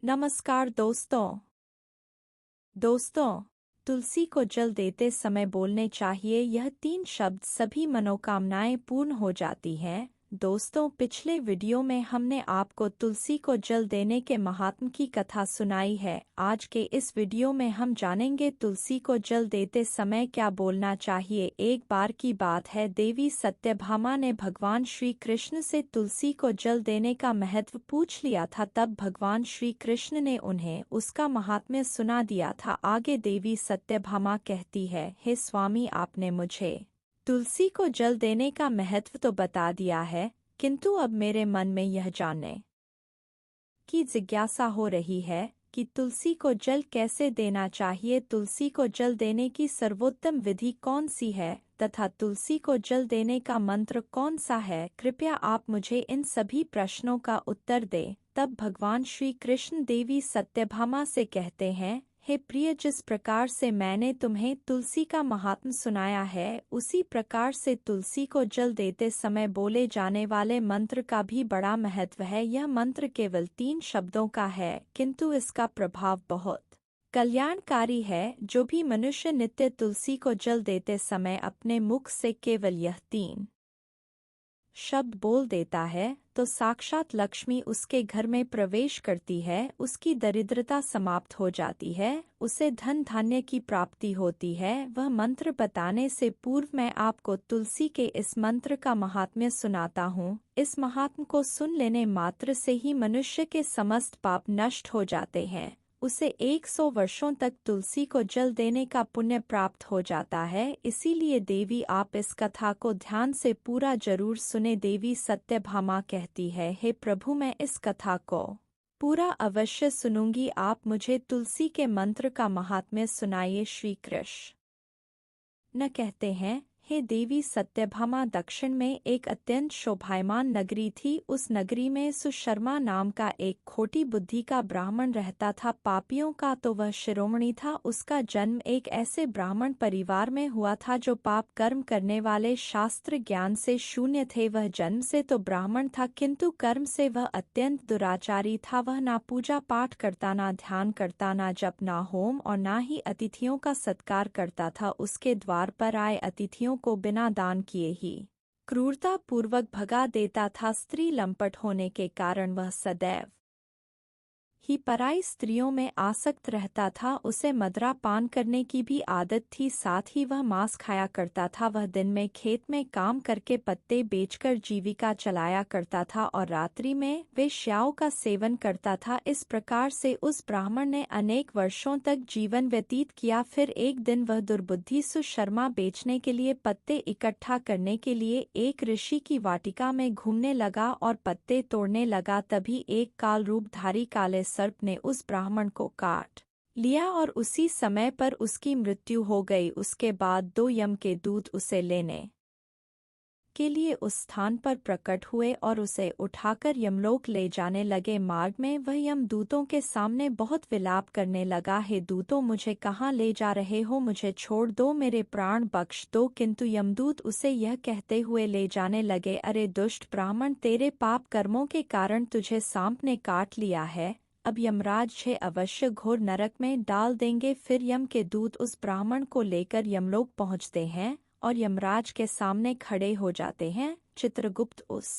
नमस्कार दोस्तों, तुलसी को जल देते समय बोलने चाहिए यह 3 शब्द, सभी मनोकामनाएं पूर्ण हो जाती हैं। दोस्तों, पिछले वीडियो में हमने आपको तुलसी को जल देने के महात्म की कथा सुनाई है। आज के इस वीडियो में हम जानेंगे तुलसी को जल देते समय क्या बोलना चाहिए। एक बार की बात है, देवी सत्यभामा ने भगवान श्री कृष्ण से तुलसी को जल देने का महत्व पूछ लिया था। तब भगवान श्री कृष्ण ने उन्हें उसका महात्म्य सुना दिया था। आगे देवी सत्यभामा कहती है, हे स्वामी, आपने मुझे तुलसी को जल देने का महत्व तो बता दिया है, किंतु अब मेरे मन में यह जानने की जिज्ञासा हो रही है कि तुलसी को जल कैसे देना चाहिए, तुलसी को जल देने की सर्वोत्तम विधि कौन सी है तथा तुलसी को जल देने का मंत्र कौन सा है। कृपया आप मुझे इन सभी प्रश्नों का उत्तर दें। तब भगवान श्री कृष्ण देवी सत्यभामा से कहते हैं, हे प्रिय, जिस प्रकार से मैंने तुम्हें तुलसी का महात्म्य सुनाया है, उसी प्रकार से तुलसी को जल देते समय बोले जाने वाले मंत्र का भी बड़ा महत्व है। यह मंत्र केवल 3 शब्दों का है, किंतु इसका प्रभाव बहुत कल्याणकारी है। जो भी मनुष्य नित्य तुलसी को जल देते समय अपने मुख से केवल यह 3 शब्द बोल देता है, तो साक्षात लक्ष्मी उसके घर में प्रवेश करती है, उसकी दरिद्रता समाप्त हो जाती है, उसे धन धान्य की प्राप्ति होती है। वह मंत्र बताने से पूर्व मैं आपको तुलसी के इस मंत्र का महात्म्य सुनाता हूँ। इस महात्म्य को सुन लेने मात्र से ही मनुष्य के समस्त पाप नष्ट हो जाते हैं। उसे 100 वर्षों तक तुलसी को जल देने का पुण्य प्राप्त हो जाता है। इसीलिए देवी, आप इस कथा को ध्यान से पूरा जरूर सुने। देवी सत्यभामा कहती है, हे प्रभु, मैं इस कथा को पूरा अवश्य सुनूंगी। आप मुझे तुलसी के मंत्र का महात्म्य सुनाइए। श्री कृष्ण न कहते हैं, हे देवी सत्यभामा, दक्षिण में एक अत्यंत शोभायमान नगरी थी। उस नगरी में सुशर्मा नाम का एक खोटी बुद्धि का ब्राह्मण रहता था। पापियों का तो वह शिरोमणि था। उसका जन्म एक ऐसे ब्राह्मण परिवार में हुआ था जो पाप कर्म करने वाले, शास्त्र ज्ञान से शून्य थे। वह जन्म से तो ब्राह्मण था, किंतु कर्म से वह अत्यंत दुराचारी था। वह ना पूजा पाठ करता, ना ध्यान करता, ना जप, ना होम और ना ही अतिथियों का सत्कार करता था। उसके द्वार पर आए अतिथियों को बिना दान किए ही क्रूरता पूर्वक भगा देता था। स्त्री लंपट होने के कारण वह सदैव ही पराई स्त्रियों में आसक्त रहता था। उसे मदरा पान करने की भी आदत थी, साथ ही वह मांस खाया करता था। वह दिन में खेत में काम करके पत्ते बेचकर जीविका चलाया करता था और रात्रि में वेश्याओं का सेवन करता था। इस प्रकार से उस ब्राह्मण ने अनेक वर्षों तक जीवन व्यतीत किया। फिर एक दिन वह दुर्बुद्धि सुशर्मा बेचने के लिए पत्ते इकट्ठा करने के लिए एक ऋषि की वाटिका में घूमने लगा और पत्ते तोड़ने लगा। तभी एक काल रूपधारी काले सर्प ने उस ब्राह्मण को काट लिया और उसी समय पर उसकी मृत्यु हो गई। उसके बाद 2 यम के दूत उसे लेने के लिए उस स्थान पर प्रकट हुए और उसे उठाकर यमलोक ले जाने लगे। मार्ग में वह यमदूतों के सामने बहुत विलाप करने लगा, हे दूतों, मुझे कहाँ ले जा रहे हो? मुझे छोड़ दो, मेरे प्राण बख्श दो। किंतु यमदूत उसे यह कहते हुए ले जाने लगे, अरे दुष्ट ब्राह्मण, तेरे पाप कर्मों के कारण तुझे सांप ने काट लिया है। अब यमराज छे अवश्य घोर नरक में डाल देंगे। फिर यम के दूत उस ब्राह्मण को लेकर यमलोक पहुँचते हैं और यमराज के सामने खड़े हो जाते हैं। चित्रगुप्त उस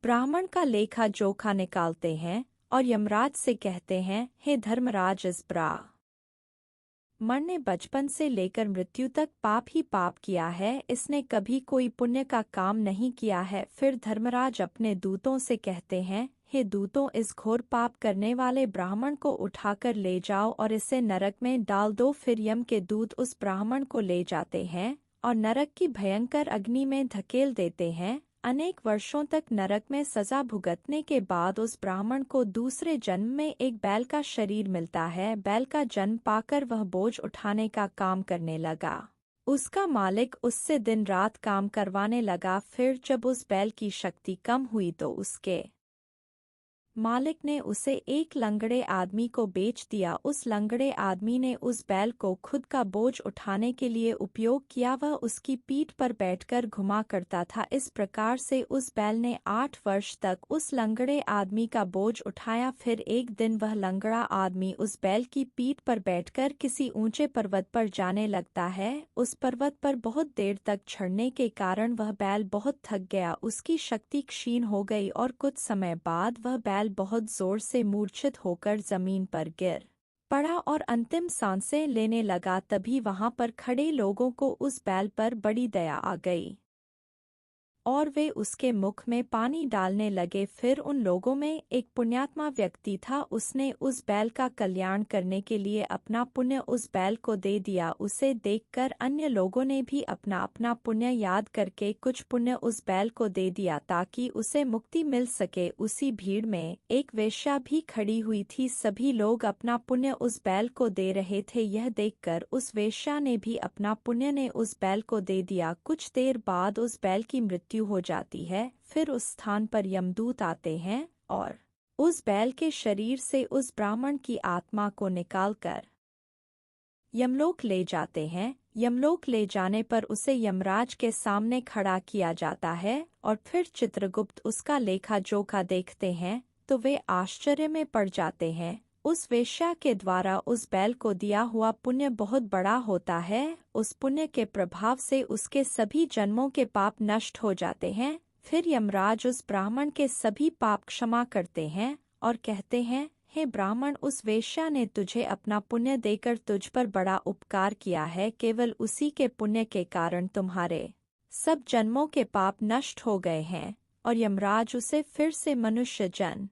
ब्राह्मण का लेखा जोखा निकालते हैं और यमराज से कहते हैं, हे धर्मराज, इस ब्राह्मण ने बचपन से लेकर मृत्यु तक पाप ही पाप किया है। इसने कभी कोई पुण्य का काम नहीं किया है। फिर धर्मराज अपने दूतों से कहते हैं, हे दूतों, इस घोर पाप करने वाले ब्राह्मण को उठाकर ले जाओ और इसे नरक में डाल दो। फिर यम के दूत उस ब्राह्मण को ले जाते हैं और नरक की भयंकर अग्नि में धकेल देते हैं। अनेक वर्षों तक नरक में सजा भुगतने के बाद उस ब्राह्मण को दूसरे जन्म में एक बैल का शरीर मिलता है। बैल का जन्म पाकर वह बोझ उठाने का काम करने लगा। उसका मालिक उससे दिन रात काम करवाने लगा। फिर जब उस बैल की शक्ति कम हुई तो उसके मालिक ने उसे एक लंगड़े आदमी को बेच दिया। उस लंगड़े आदमी ने उस बैल को खुद का बोझ उठाने के लिए उपयोग किया। वह उसकी पीठ पर बैठकर घुमा करता था। इस प्रकार से उस बैल ने 8 वर्ष तक उस लंगड़े आदमी का बोझ उठाया। फिर एक दिन वह लंगड़ा आदमी उस बैल की पीठ पर बैठकर किसी ऊंचे पर्वत पर जाने लगता है। उस पर्वत पर बहुत देर तक चढ़ने के कारण वह बैल बहुत थक गया, उसकी शक्ति क्षीण हो गई और कुछ समय बाद वह बैल बहुत जोर से मूर्छित होकर जमीन पर गिर पड़ा और अंतिम सांसें लेने लगा। तभी वहां पर खड़े लोगों को उस बैल पर बड़ी दया आ गई और वे उसके मुख में पानी डालने लगे। फिर उन लोगों में एक पुण्यात्मा व्यक्ति था, उसने उस बैल का कल्याण करने के लिए अपना पुण्य उस बैल को दे दिया। उसे देखकर अन्य लोगों ने भी अपना अपना पुण्य याद करके कुछ पुण्य उस बैल को दे दिया ताकि उसे मुक्ति मिल सके। उसी भीड़ में एक वेश्या भी खड़ी हुई थी। सभी लोग अपना पुण्य उस बैल को दे रहे थे। यह देखकर उस वेश्या ने भी अपना पुण्य ने उस बैल को दे दिया। कुछ देर बाद उस बैल की मृत्यु हो जाती है। फिर उस स्थान पर यमदूत आते हैं और उस बैल के शरीर से उस ब्राह्मण की आत्मा को निकालकर यमलोक ले जाते हैं। यमलोक ले जाने पर उसे यमराज के सामने खड़ा किया जाता है और फिर चित्रगुप्त उसका लेखा जोखा देखते हैं तो वे आश्चर्य में पड़ जाते हैं। उस वेश्या के द्वारा उस बैल को दिया हुआ पुण्य बहुत बड़ा होता है। उस पुण्य के प्रभाव से उसके सभी जन्मों के पाप नष्ट हो जाते हैं। फिर यमराज उस ब्राह्मण के सभी पाप क्षमा करते हैं और कहते हैं, हे ब्राह्मण, उस वेश्या ने तुझे अपना पुण्य देकर तुझ पर बड़ा उपकार किया है। केवल उसी के पुण्य के कारण तुम्हारे सब जन्मों के पाप नष्ट हो गए हैं। और यमराज उसे फिर से मनुष्य जन्म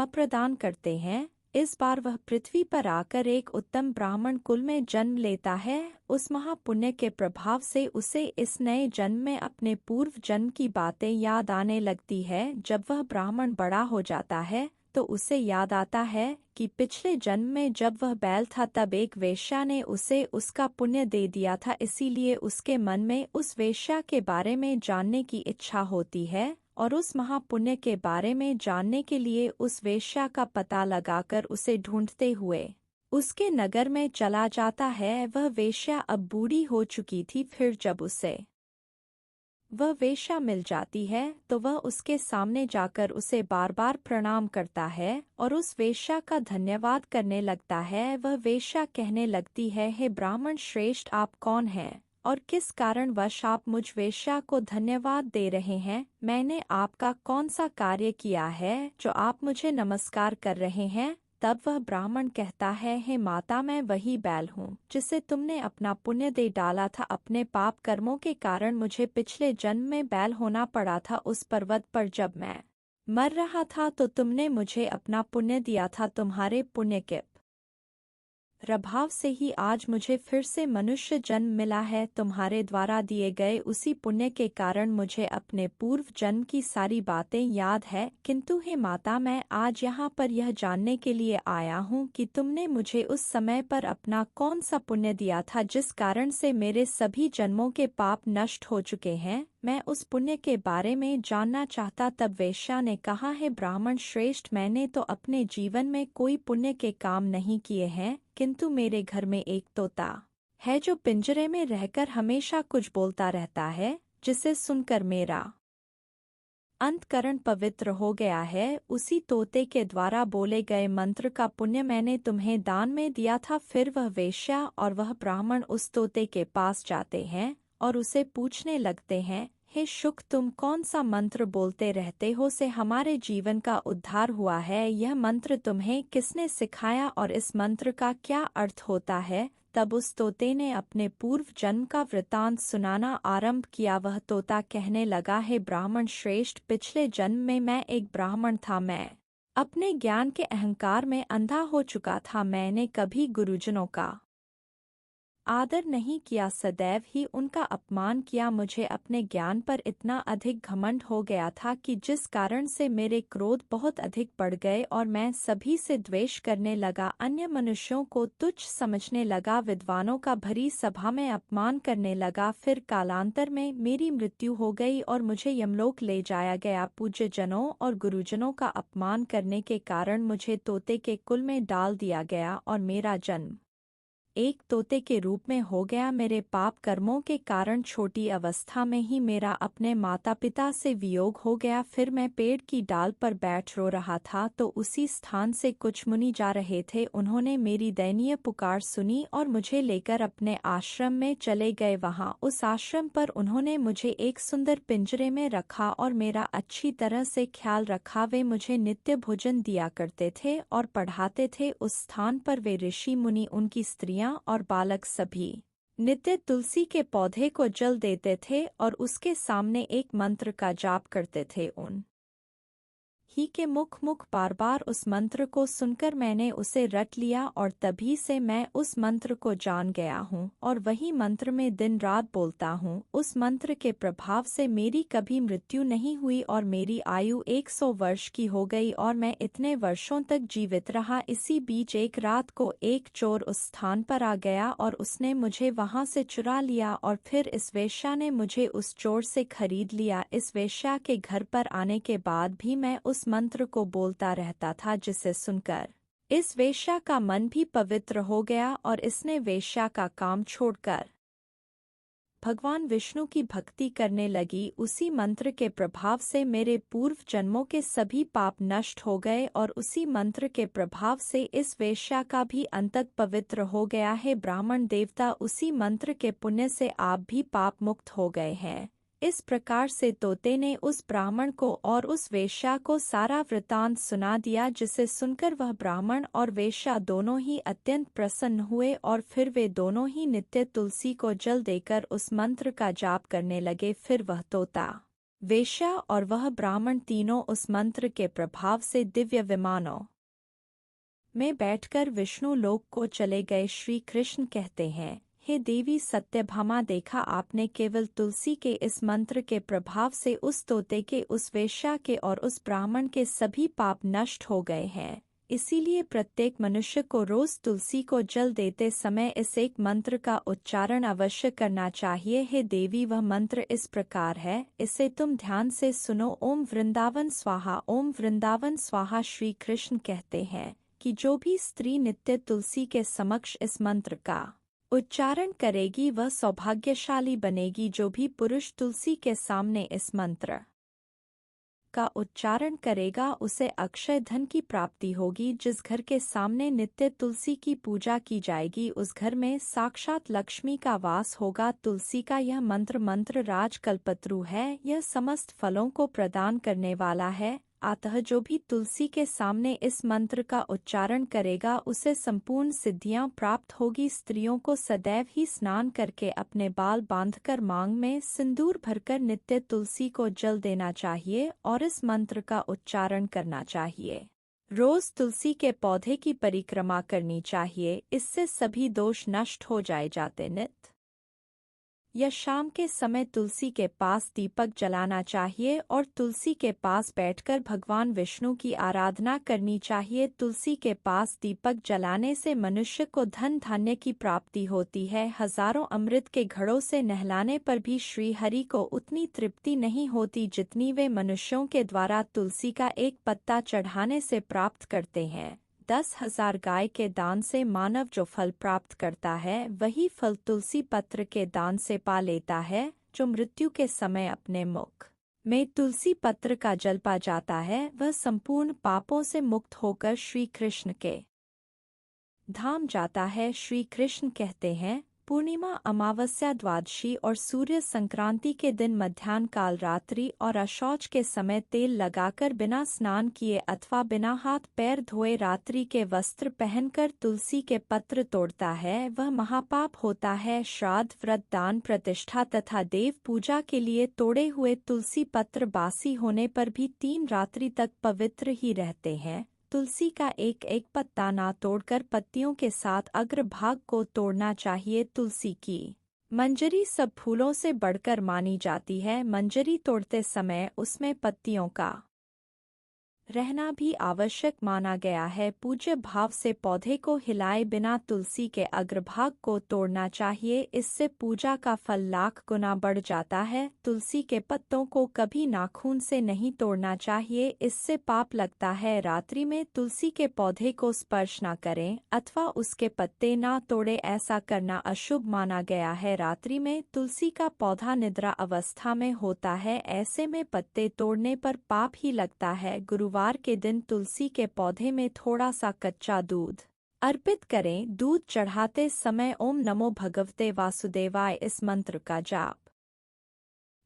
प्रदान करते हैं। इस बार वह पृथ्वी पर आकर एक उत्तम ब्राह्मण कुल में जन्म लेता है। उस महापुण्य के प्रभाव से उसे इस नए जन्म में अपने पूर्व जन्म की बातें याद आने लगती है। जब वह ब्राह्मण बड़ा हो जाता है तो उसे याद आता है कि पिछले जन्म में जब वह बैल था तब एक वेश्या ने उसे उसका पुण्य दे दिया था। इसीलिए उसके मन में उस वेश्या के बारे में जानने की इच्छा होती है और उस महापुण्य के बारे में जानने के लिए उस वेश्या का पता लगाकर उसे ढूंढते हुए उसके नगर में चला जाता है। वह वेश्या अब बूढ़ी हो चुकी थी। फिर जब उसे वह वेश्या मिल जाती है तो वह उसके सामने जाकर उसे बार बार प्रणाम करता है और उस वेश्या का धन्यवाद करने लगता है। वह वेश्या कहने लगती है, हे ब्राह्मण श्रेष्ठ, आप कौन हैं और किस कारणवश आप मुझ वेश्या को धन्यवाद दे रहे हैं? मैंने आपका कौन सा कार्य किया है जो आप मुझे नमस्कार कर रहे हैं? तब वह ब्राह्मण कहता है, हे माता, मैं वही बैल हूँ जिसे तुमने अपना पुण्य दे डाला था। अपने पाप कर्मों के कारण मुझे पिछले जन्म में बैल होना पड़ा था। उस पर्वत पर जब मैं मर रहा था तो तुमने मुझे अपना पुण्य दिया था। तुम्हारे पुण्य के प्रभाव से ही आज मुझे फिर से मनुष्य जन्म मिला है। तुम्हारे द्वारा दिए गए उसी पुण्य के कारण मुझे अपने पूर्व जन्म की सारी बातें याद है। किंतु हे माता, मैं आज यहाँ पर यह जानने के लिए आया हूँ कि तुमने मुझे उस समय पर अपना कौन सा पुण्य दिया था जिस कारण से मेरे सभी जन्मों के पाप नष्ट हो चुके हैं। मैं उस पुण्य के बारे में जानना चाहता। तब वेश्या ने कहा, हे ब्राह्मण श्रेष्ठ, मैंने तो अपने जीवन में कोई पुण्य के काम नहीं किए हैं, किंतु मेरे घर में एक तोता है जो पिंजरे में रहकर हमेशा कुछ बोलता रहता है, जिसे सुनकर मेरा अंतकरण पवित्र हो गया है। उसी तोते के द्वारा बोले गए मंत्र का पुण्य मैंने तुम्हें दान में दिया था। फिर वह वेश्या और वह ब्राह्मण उस तोते के पास जाते हैं और उसे पूछने लगते हैं, हे शुक, तुम कौन सा मंत्र बोलते रहते हो से हमारे जीवन का उद्धार हुआ है? यह मंत्र तुम्हें किसने सिखाया और इस मंत्र का क्या अर्थ होता है? तब उस तोते ने अपने पूर्व जन्म का वृतांत सुनाना आरंभ किया। वह तोता कहने लगा, हे ब्राह्मण श्रेष्ठ, पिछले जन्म में मैं एक ब्राह्मण था। मैं अपने ज्ञान के अहंकार में अंधा हो चुका था। मैंने कभी गुरुजनों का आदर नहीं किया, सदैव ही उनका अपमान किया। मुझे अपने ज्ञान पर इतना अधिक घमंड हो गया था कि जिस कारण से मेरे क्रोध बहुत अधिक बढ़ गए और मैं सभी से द्वेष करने लगा, अन्य मनुष्यों को तुच्छ समझने लगा, विद्वानों का भरी सभा में अपमान करने लगा। फिर कालांतर में मेरी मृत्यु हो गई और मुझे यमलोक ले जाया गया। पूज्य जनों और गुरुजनों का अपमान करने के कारण मुझे तोते के कुल में डाल दिया गया और मेरा जन्म एक तोते के रूप में हो गया। मेरे पाप कर्मों के कारण छोटी अवस्था में ही मेरा अपने माता पिता से वियोग हो गया। फिर मैं पेड़ की डाल पर बैठ रो रहा था तो उसी स्थान से कुछ मुनि जा रहे थे। उन्होंने मेरी दयनीय पुकार सुनी और मुझे लेकर अपने आश्रम में चले गए। वहां उस आश्रम पर उन्होंने मुझे एक सुंदर पिंजरे में रखा और मेरा अच्छी तरह से ख्याल रखा। वे मुझे नित्य भोजन दिया करते थे और पढ़ाते थे। उस स्थान पर वे ऋषि मुनि, उनकी स्त्रियां और बालक सभी नित्य तुलसी के पौधे को जल देते थे और उसके सामने एक मंत्र का जाप करते थे। उन ही के मुख बार बार उस मंत्र को सुनकर मैंने उसे रट लिया और तभी से मैं उस मंत्र को जान गया हूँ और वही मंत्र में दिन रात बोलता हूँ। उस मंत्र के प्रभाव से मेरी कभी मृत्यु नहीं हुई और मेरी आयु 100 वर्ष की हो गई और मैं इतने वर्षों तक जीवित रहा। इसी बीच एक रात को एक चोर उस स्थान पर आ गया और उसने मुझे वहां से चुरा लिया और फिर इस वेश्या ने मुझे उस चोर से खरीद लिया। इस वेश्या के घर पर आने के बाद भी मैं उस मंत्र को बोलता रहता था, जिसे सुनकर इस वेश्या का मन भी पवित्र हो गया और इसने वेश्या का काम छोड़कर भगवान विष्णु की भक्ति करने लगी। उसी मंत्र के प्रभाव से मेरे पूर्व जन्मों के सभी पाप नष्ट हो गए और उसी मंत्र के प्रभाव से इस वेश्या का भी अंतक पवित्र हो गया है। ब्राह्मण देवता, उसी मंत्र के पुण्य से आप भी पाप मुक्त हो गए हैं। इस प्रकार से तोते ने उस ब्राह्मण को और उस वेश्या को सारा वृतांत सुना दिया, जिसे सुनकर वह ब्राह्मण और वेश्या दोनों ही अत्यंत प्रसन्न हुए और फिर वे दोनों ही नित्य तुलसी को जल देकर उस मंत्र का जाप करने लगे। फिर वह तोता, वेश्या और वह ब्राह्मण तीनों उस मंत्र के प्रभाव से दिव्य विमानों में बैठकर विष्णु लोक को चले गए। श्री कृष्ण कहते हैं, हे देवी सत्यभामा, देखा आपने, केवल तुलसी के इस मंत्र के प्रभाव से उस तोते के, उस वेश्या के और उस ब्राह्मण के सभी पाप नष्ट हो गए हैं। इसीलिए प्रत्येक मनुष्य को रोज तुलसी को जल देते समय इस एक मंत्र का उच्चारण अवश्य करना चाहिए। हे देवी, वह मंत्र इस प्रकार है, इसे तुम ध्यान से सुनो। ओम वृंदावन स्वाहा, ओम वृंदावन स्वाहा। श्री कृष्ण कहते हैं कि जो भी स्त्री नित्य तुलसी के समक्ष इस मंत्र का उच्चारण करेगी वह सौभाग्यशाली बनेगी। जो भी पुरुष तुलसी के सामने इस मंत्र का उच्चारण करेगा उसे अक्षय धन की प्राप्ति होगी। जिस घर के सामने नित्य तुलसी की पूजा की जाएगी उस घर में साक्षात लक्ष्मी का वास होगा। तुलसी का यह मंत्र राज कल्पतरु है, यह समस्त फलों को प्रदान करने वाला है। अतः जो भी तुलसी के सामने इस मंत्र का उच्चारण करेगा उसे संपूर्ण सिद्धियां प्राप्त होगी। स्त्रियों को सदैव ही स्नान करके अपने बाल बांधकर मांग में सिंदूर भरकर नित्य तुलसी को जल देना चाहिए और इस मंत्र का उच्चारण करना चाहिए। रोज तुलसी के पौधे की परिक्रमा करनी चाहिए, इससे सभी दोष नष्ट हो जाते। नित्य या शाम के समय तुलसी के पास दीपक जलाना चाहिए और तुलसी के पास बैठकर भगवान विष्णु की आराधना करनी चाहिए। तुलसी के पास दीपक जलाने से मनुष्य को धन धान्य की प्राप्ति होती है। हजारों अमृत के घड़ों से नहलाने पर भी श्री हरि को उतनी तृप्ति नहीं होती जितनी वे मनुष्यों के द्वारा तुलसी का एक पत्ता चढ़ाने से प्राप्त करते हैं। 10,000 गाय के दान से मानव जो फल प्राप्त करता है वही फल तुलसी पत्र के दान से पा लेता है। जो मृत्यु के समय अपने मुख में तुलसी पत्र का जल पा जाता है वह संपूर्ण पापों से मुक्त होकर श्री कृष्ण के धाम जाता है। श्री कृष्ण कहते हैं, पूर्णिमा, अमावस्या, द्वादशी और सूर्य संक्रांति के दिन मध्याह्न काल, रात्रि और अशौच के समय तेल लगाकर बिना स्नान किए अथवा बिना हाथ पैर धोए रात्रि के वस्त्र पहनकर तुलसी के पत्र तोड़ता है वह महापाप होता है। श्राद्ध, व्रत, दान, प्रतिष्ठा तथा देव पूजा के लिए तोड़े हुए तुलसी पत्र बासी होने पर भी 3 रात्रि तक पवित्र ही रहते हैं। तुलसी का एक एक पत्ता ना तोड़कर पत्तियों के साथ अग्रभाग को तोड़ना चाहिए। तुलसी की मंजरी सब फूलों से बढ़कर मानी जाती है। मंजरी तोड़ते समय उसमें पत्तियों का रहना भी आवश्यक माना गया है। पूज्य भाव से पौधे को हिलाए बिना तुलसी के अग्रभाग को तोड़ना चाहिए, इससे पूजा का फल लाख गुना बढ़ जाता है। तुलसी के पत्तों को कभी नाखून से नहीं तोड़ना चाहिए, इससे पाप लगता है। रात्रि में तुलसी के पौधे को स्पर्श न करें अथवा उसके पत्ते ना तोड़े, ऐसा करना अशुभ माना गया है। रात्रि में तुलसी का पौधा निद्रा अवस्था में होता है, ऐसे में पत्ते तोड़ने पर पाप ही लगता है। गुरुवार के दिन तुलसी के पौधे में थोड़ा सा कच्चा दूध अर्पित करें। दूध चढ़ाते समय ओम नमो भगवते वासुदेवाय इस मंत्र का जाप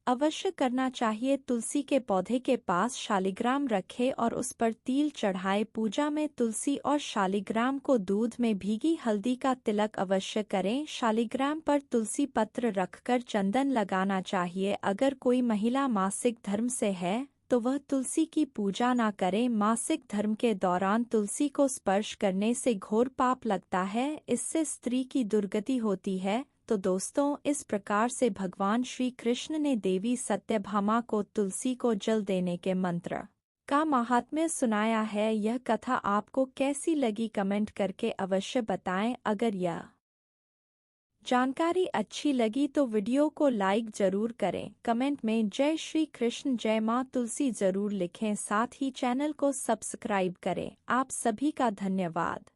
अवश्य करना चाहिए। तुलसी के पौधे के पास शालिग्राम रखें और उस पर तिल चढ़ाए। पूजा में तुलसी और शालिग्राम को दूध में भीगी हल्दी का तिलक अवश्य करें। शालिग्राम पर तुलसी पत्र रखकर चंदन लगाना चाहिए। अगर कोई महिला मासिक धर्म से है तो वह तुलसी की पूजा ना करें। मासिक धर्म के दौरान तुलसी को स्पर्श करने से घोर पाप लगता है, इससे स्त्री की दुर्गति होती है। तो दोस्तों, इस प्रकार से भगवान श्री कृष्ण ने देवी सत्यभामा को तुलसी को जल देने के मंत्र का महात्म्य सुनाया है। यह कथा आपको कैसी लगी कमेंट करके अवश्य बताएं। अगर यह जानकारी अच्छी लगी तो वीडियो को लाइक जरूर करें। कमेंट में जय श्री कृष्ण जय मां तुलसी जरूर लिखें। साथ ही चैनल को सब्सक्राइब करें। आप सभी का धन्यवाद।